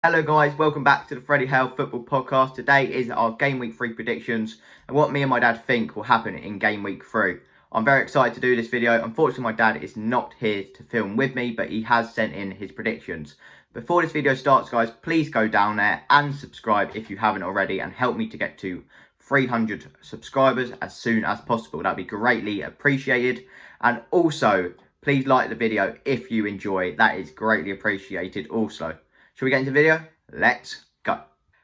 Hello guys, welcome back to the Freddie Hale Football Podcast. Today is our Game Week 3 predictions and what me and my dad think will happen in Game Week 3. I'm very excited to do this video. Unfortunately, my dad is not here to film with me, but he has sent in his predictions. Before this video starts, guys, please go down there and subscribe if you haven't already and help me to get to 300 subscribers as soon as possible. That'd be greatly appreciated. And also, please like the video if you enjoy. That is greatly appreciated also. Shall we get into the video? Let's go.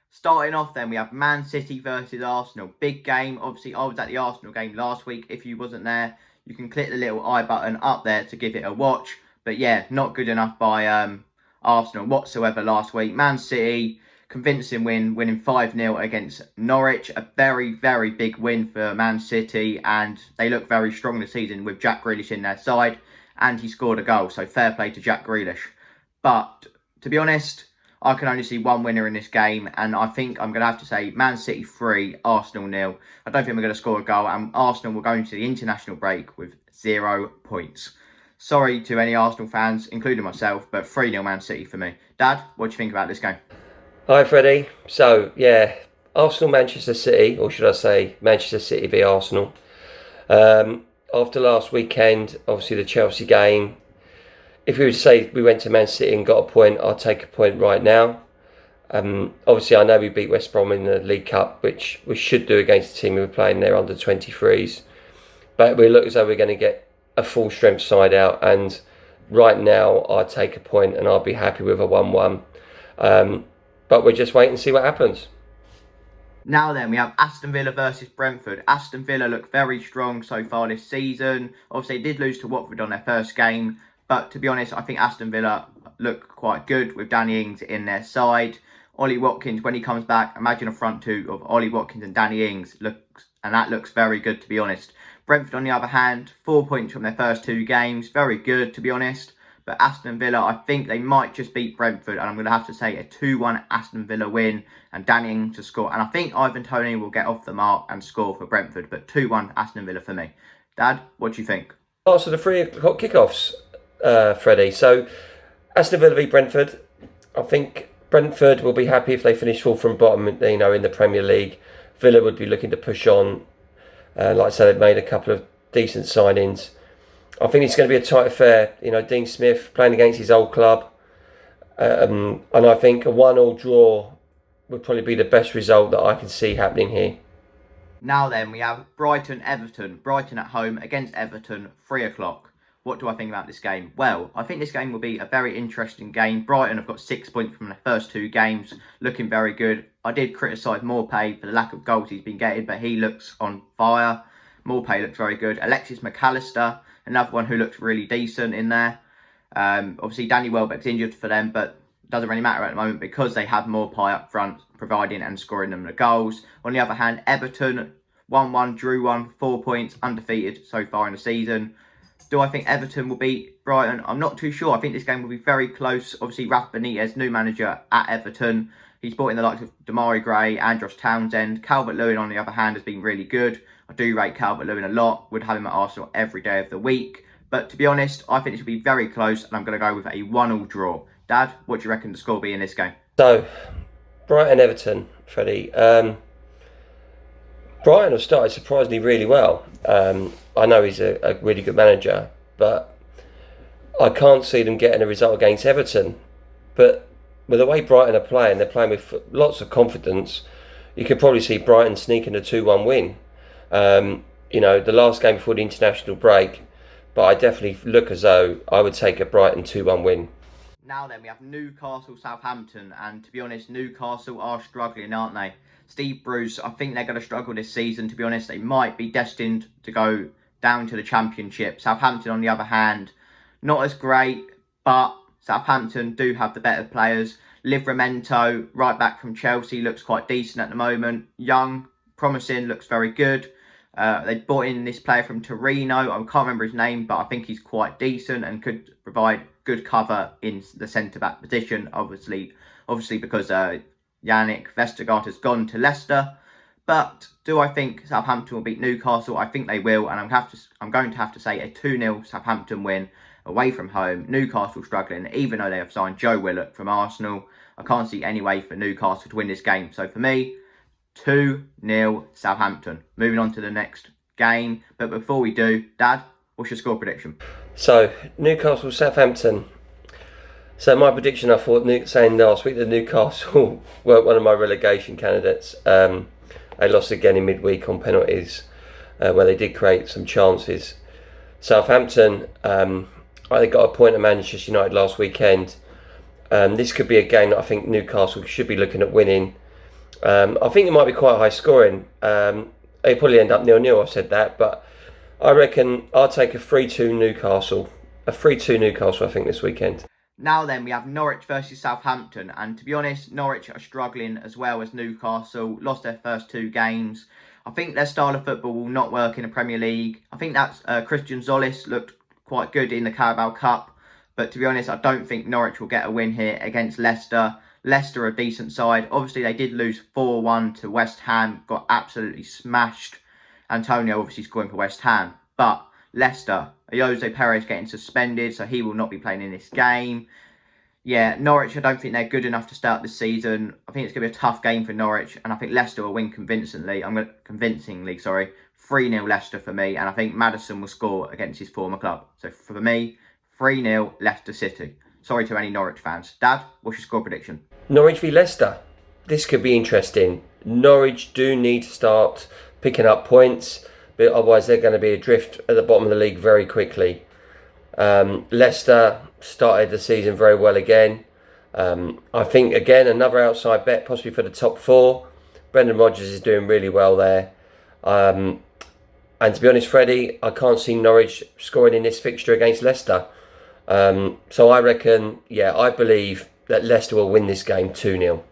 Starting off then, we have Man City versus Arsenal. Big game. Obviously, I was at the Arsenal game last week. If you wasn't there, you can click the little I button up there to give it a watch. But yeah, not good enough by Arsenal whatsoever last week. Man City, convincing win, winning 5-0 against Norwich. A very, very big win for Man City. And they look very strong this season with Jack Grealish in their side. And he scored a goal. So fair play to Jack Grealish. But to be honest, I can only see one winner in this game, and I think I'm going to have to say Man City 3, Arsenal 0. I don't think we're going to score a goal, and Arsenal will go into the international break with 0 points. Sorry to any Arsenal fans, including myself, but 3-0 Man City for me. Dad, what do you think about this game? Hi Freddie. So, yeah, Arsenal-Manchester City, or should I say Manchester City v Arsenal. After last weekend, obviously the Chelsea game, if we would say we went to Man City and got a point, I'll take a point right now. Obviously, I know we beat West Brom in the League Cup, which we should do against the team who were playing there under 23s. But we look as though we're going to get a full strength side out. And right now, I'll take a point and I'll be happy with a 1-1. But we'll just wait and see what happens. Now then, we have Aston Villa versus Brentford. Aston Villa look very strong so far this season. Obviously, they did lose to Watford on their first game. But to be honest, I think Aston Villa look quite good with Danny Ings in their side. Ollie Watkins, when he comes back, imagine a front two of Ollie Watkins and Danny Ings. That looks very good, to be honest. Brentford, on the other hand, 4 points from their first 2 games. Very good, to be honest. But Aston Villa, I think they might just beat Brentford. And I'm going to have to say a 2-1 Aston Villa win and Danny Ings to score. And I think Ivan Toney will get off the mark and score for Brentford. But 2-1 Aston Villa for me. Dad, what do you think? So the 3 o'clock kickoffs. Freddie. So Aston Villa v Brentford. I think Brentford will be happy if they finish 4th from bottom, in the Premier League. Villa would be looking to push on. Like I said, they've made a couple of decent signings. I think it's going to be a tight affair. Dean Smith playing against his old club. And I think a 1-1 draw would probably be the best result that I can see happening here. Now then, we have Brighton Everton. Brighton at home against Everton, 3 o'clock. What do I think about this game? Well, I think this game will be a very interesting game. Brighton have got 6 points from their first 2 games, looking very good. I did criticise Maupay for the lack of goals he's been getting, but he looks on fire. Maupay looks very good. Alexis McAllister, another one who looks really decent in there. Obviously, Danny Welbeck's injured for them, but doesn't really matter at the moment because they have Maupay up front, providing and scoring them the goals. On the other hand, Everton, 1-1, drew 1, 4 points, undefeated so far in the season. Do I think Everton will beat Brighton? I'm not too sure. I think this game will be very close. Obviously, Rafa Benitez, new manager at Everton. He's brought in the likes of Damari Gray and Josh Townsend. Calvert-Lewin, on the other hand, has been really good. I do rate Calvert-Lewin a lot. Would have him at Arsenal every day of the week. But to be honest, I think this will be very close, and I'm going to go with a 1-1 draw. Dad, what do you reckon the score will be in this game? So, Brighton Everton, Freddie. Brighton have started surprisingly really well. I know he's a really good manager, but I can't see them getting a result against Everton. But with the way Brighton are playing, they're playing with lots of confidence. You could probably see Brighton sneaking a 2-1 win. The last game before the international break, but I definitely look as though I would take a Brighton 2-1 win. Now then, we have Newcastle, Southampton, and to be honest, Newcastle are struggling, aren't they? Steve Bruce, I think they're going to struggle this season, to be honest. They might be destined to go down to the Championship. Southampton, on the other hand, not as great, but Southampton do have the better players. Livramento, right back from Chelsea, looks quite decent at the moment. Young, promising, looks very good. They brought in this player from Torino. I can't remember his name, but I think he's quite decent and could provide good cover in the centre-back position, obviously because Yannick Vestergaard has gone to Leicester. But do I think Southampton will beat Newcastle? I think they will, and I'm going to have to say a 2-0 Southampton win away from home. Newcastle struggling, even though they have signed Joe Willock from Arsenal. I can't see any way for Newcastle to win this game. So for me, 2-0 Southampton. Moving on to the next game. But before we do, Dad, what's your score prediction? So, Newcastle, Southampton. So my prediction, I thought, saying last week that Newcastle weren't one of my relegation candidates. They lost again in midweek on penalties, where they did create some chances. Southampton, they got a point at Manchester United last weekend. This could be a game that I think Newcastle should be looking at winning. I think it might be quite high scoring. They probably end up 0-0, I've said that, but I reckon I'll take a 3-2 Newcastle. A 3-2 Newcastle, I think, this weekend. Now then, we have Norwich versus Southampton, and to be honest, Norwich are struggling as well as Newcastle, lost their first 2 games. I think their style of football will not work in the Premier League. I think that's Christian Zolis looked quite good in the Carabao Cup, but to be honest, I don't think Norwich will get a win here against Leicester. Leicester are a decent side. Obviously, they did lose 4-1 to West Ham, got absolutely smashed. Antonio obviously scoring for West Ham, but Leicester, Jose Perez getting suspended, so he will not be playing in this game. Yeah, Norwich, I don't think they're good enough to start this season. I think it's going to be a tough game for Norwich, and I think Leicester will win convincingly. 3-0 Leicester for me, and I think Maddison will score against his former club. So for me, 3-0 Leicester City. Sorry to any Norwich fans. Dad, what's your score prediction? Norwich v Leicester. This could be interesting. Norwich do need to start picking up points, but otherwise they're going to be adrift at the bottom of the league very quickly. Leicester started the season very well again. I think, again, another outside bet, possibly for the top 4. Brendan Rodgers is doing really well there. And to be honest, Freddie, I can't see Norwich scoring in this fixture against Leicester. So I reckon, I believe that Leicester will win this game 2-0.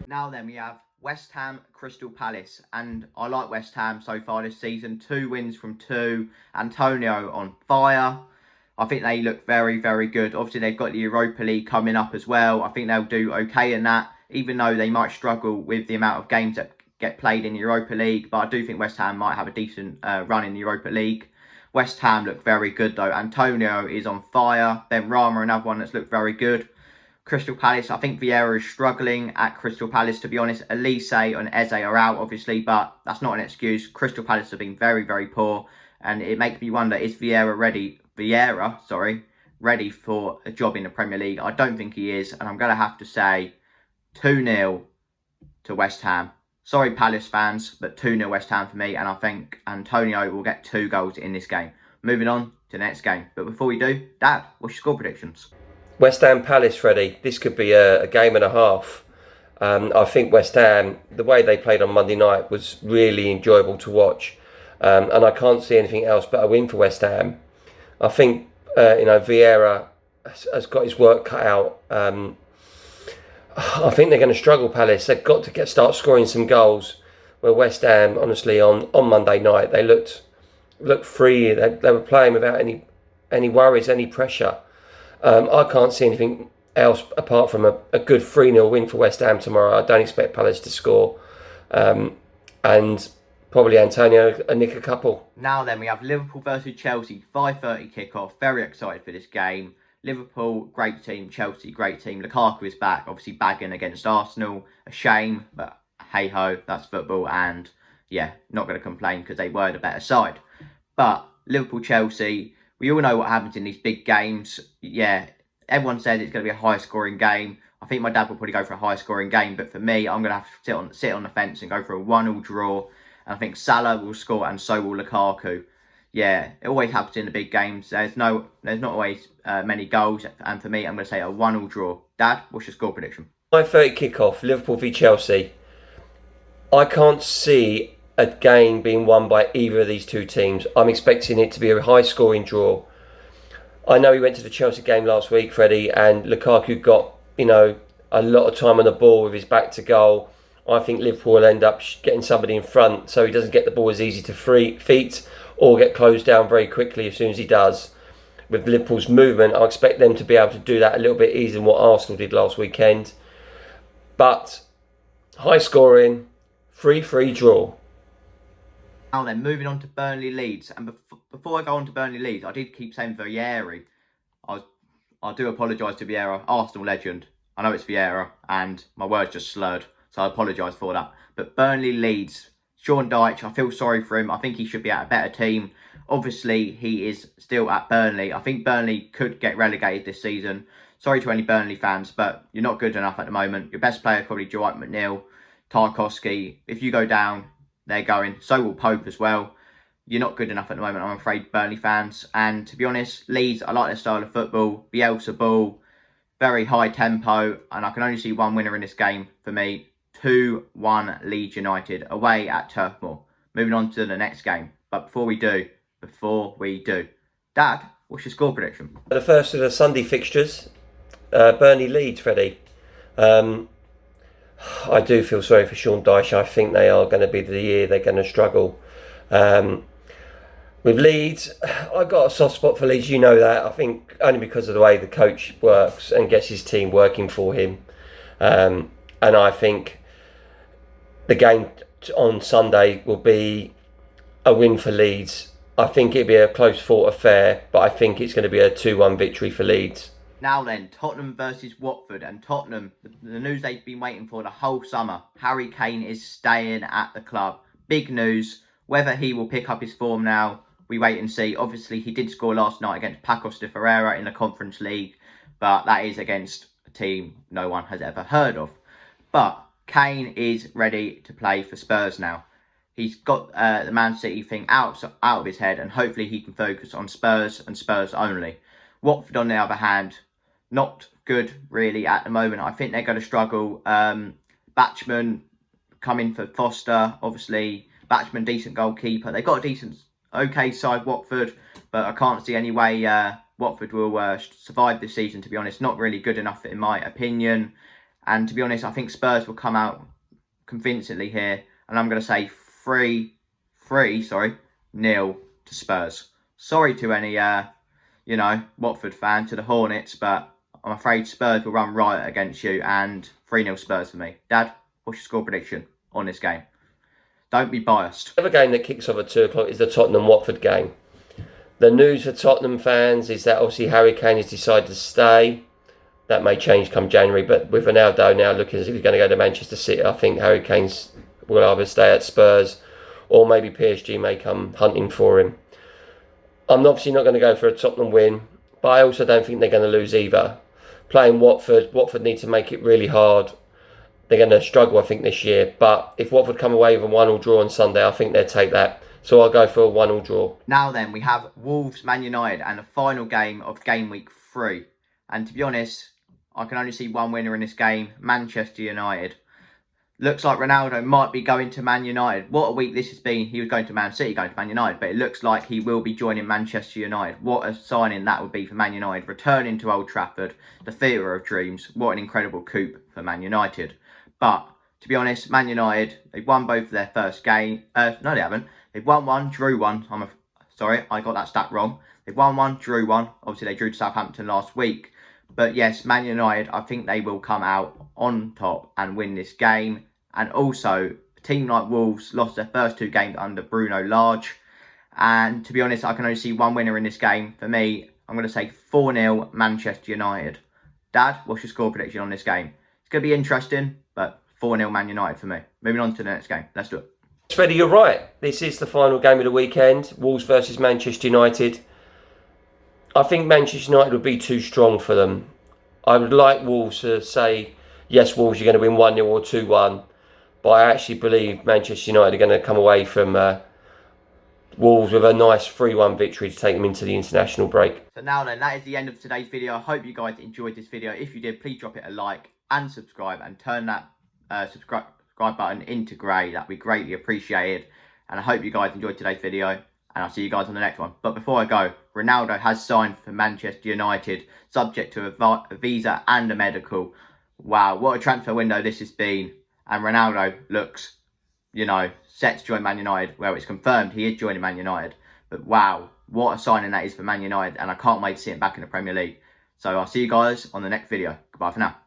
Now then, we have West Ham, Crystal Palace, and I like West Ham so far this season. 2 wins from 2. Antonio on fire. I think they look very, very good. Obviously, they've got the Europa League coming up as well. I think they'll do okay in that, even though they might struggle with the amount of games that get played in the Europa League. But I do think West Ham might have a decent run in the Europa League. West Ham look very good, though. Antonio is on fire. Ben Rama, another one that's looked very good. Crystal Palace, I think Vieira is struggling at Crystal Palace, to be honest. Elise and Eze are out, obviously, but that's not an excuse. Crystal Palace have been very, very poor, and it makes me wonder, is Vieira ready for a job in the Premier League? I don't think he is, and I'm going to have to say 2-0 to West Ham. Sorry, Palace fans, but 2-0 West Ham for me, and I think Antonio will get 2 goals in this game. Moving on to the next game. But before we do, Dad, what's your score predictions? West Ham Palace, Freddie. This could be a game and a half. I think West Ham, the way they played on Monday night was really enjoyable to watch. And I can't see anything else but a win for West Ham. I think, Vieira has got his work cut out. I think they're going to struggle, Palace. They've got to start scoring some goals. Where West Ham, honestly, on Monday night, they looked free. They were playing without any worries, any pressure. I can't see anything else apart from a good 3-0 win for West Ham tomorrow. I don't expect Palace to score. And probably Antonio nick a couple. Now then, we have Liverpool versus Chelsea, 5:30 kickoff. Very excited for this game. Liverpool, great team. Chelsea, great team. Lukaku is back, obviously bagging against Arsenal. A shame, but hey-ho, that's football. And not going to complain because they were the better side. But Liverpool-Chelsea, we all know what happens in these big games. Everyone says it's going to be a high-scoring game. I think my dad will probably go for a high-scoring game. But for me, I'm going to have to sit on the fence and go for a 1-1 draw. And I think Salah will score and so will Lukaku. It always happens in the big games. There's not always many goals. And for me, I'm going to say a 1-1 draw. Dad, what's your score prediction? 5:30 kickoff, Liverpool v Chelsea. I can't see a game being won by either of these 2 teams. I'm expecting it to be a high-scoring draw. I know he went to the Chelsea game last week, Freddie, and Lukaku got, a lot of time on the ball with his back to goal. I think Liverpool will end up getting somebody in front so he doesn't get the ball as easy to feet or get closed down very quickly as soon as he does. With Liverpool's movement, I expect them to be able to do that a little bit easier than what Arsenal did last weekend. But high-scoring, 3-3 draw. Now then, moving on to Burnley Leeds. And before I go on to Burnley Leeds, I did keep saying Vieira. I do apologise to Vieira, Arsenal legend. I know it's Vieira and my words just slurred, so I apologise for that. But Burnley Leeds, Sean Dyche, I feel sorry for him. I think he should be at a better team. Obviously, he is still at Burnley. I think Burnley could get relegated this season. Sorry to any Burnley fans, but you're not good enough at the moment. Your best player is probably Dwight McNeil, Tarkowski. If you go down, they're going. So will Pope as well. You're not good enough at the moment, I'm afraid, Burnley fans. And to be honest, Leeds, I like their style of football. Bielsa ball, very high tempo. And I can only see one winner in this game for me. 2-1 Leeds United away at Turf Moor. Moving on to the next game. But before we do, Dad, what's your score prediction? The first of the Sunday fixtures, Burnley Leeds, Freddie. I do feel sorry for Sean Dyche. I think they are going to be the year they're going to struggle. With Leeds, I've got a soft spot for Leeds, you know that. I think only because of the way the coach works and gets his team working for him. And I think the game on Sunday will be a win for Leeds. I think it'll be a close fought affair, but I think it's going to be a 2-1 victory for Leeds. Now then, Tottenham versus Watford. And Tottenham, the news they've been waiting for the whole summer. Harry Kane is staying at the club. Big news. Whether he will pick up his form now, we wait and see. Obviously, he did score last night against Pacos de Ferreira in the Conference League. But that is against a team no one has ever heard of. But Kane is ready to play for Spurs now. He's got the Man City thing out of his head, and hopefully he can focus on Spurs and Spurs only. Watford, on the other hand, not good really at the moment. I think they're going to struggle. Batchman coming for Foster. Obviously, Batchman, decent goalkeeper. They've got a decent, okay side, Watford, but I can't see any way Watford will survive this season, to be honest. Not really good enough in my opinion. And to be honest, I think Spurs will come out convincingly here. And I'm going to say 3-0 to Spurs. Sorry to any, Watford fan, to the Hornets, but I'm afraid Spurs will run riot against you, and 3-0 Spurs for me. Dad, what's your score prediction on this game? Don't be biased. The other game that kicks off at 2 o'clock is the Tottenham-Watford game. The news for Tottenham fans is that obviously Harry Kane has decided to stay. That may change come January, but with Ronaldo now looking as if he's going to go to Manchester City, I think Harry Kane will either stay at Spurs or maybe PSG may come hunting for him. I'm obviously not going to go for a Tottenham win, but I also don't think they're going to lose either. Playing Watford need to make it really hard. They're going to struggle, I think, this year. But if Watford come away with a 1-1 draw on Sunday, I think they'll take that. So I'll go for a 1-1 draw. Now then, we have Wolves, Man United, and the final game of Game Week 3. And to be honest, I can only see one winner in this game, Manchester United. Looks like Ronaldo might be going to Man United. What a week this has been. He was going to Man City, going to Man United, but it looks like he will be joining Manchester United. What a signing that would be for Man United. Returning to Old Trafford, the theatre of dreams. What an incredible coup for Man United. But, to be honest, Man United, they've won both of their first game. No, they haven't. They've won one, drew one. Sorry, I got that stat wrong. They've won one, drew one. Obviously, they drew to Southampton last week. But yes, Man United, I think they will come out on top and win this game. And also, a team like Wolves lost their first 2 games under Bruno Lage. And to be honest, I can only see one winner in this game. For me, I'm going to say 4-0 Manchester United. Dad, what's your score prediction on this game? It's going to be interesting, but 4-0 Man United for me. Moving on to the next game. Let's do it. Freddie, you're right. This is the final game of the weekend. Wolves versus Manchester United. I think Manchester United would be too strong for them. I would like Wolves to say, yes, Wolves, you're going to win 1-0 or 2-1. But I actually believe Manchester United are going to come away from Wolves with a nice 3-1 victory to take them into the international break. So now then, that is the end of today's video. I hope you guys enjoyed this video. If you did, please drop it a like and subscribe, and turn that subscribe button into grey. That'd be greatly appreciated. And I hope you guys enjoyed today's video, and I'll see you guys on the next one. But before I go, Ronaldo has signed for Manchester United, subject to a visa and a medical. Wow, what a transfer window this has been. And Ronaldo looks, set to join Man United. Well, it's confirmed he is joining Man United. But wow, what a signing that is for Man United. And I can't wait to see him back in the Premier League. So I'll see you guys on the next video. Goodbye for now.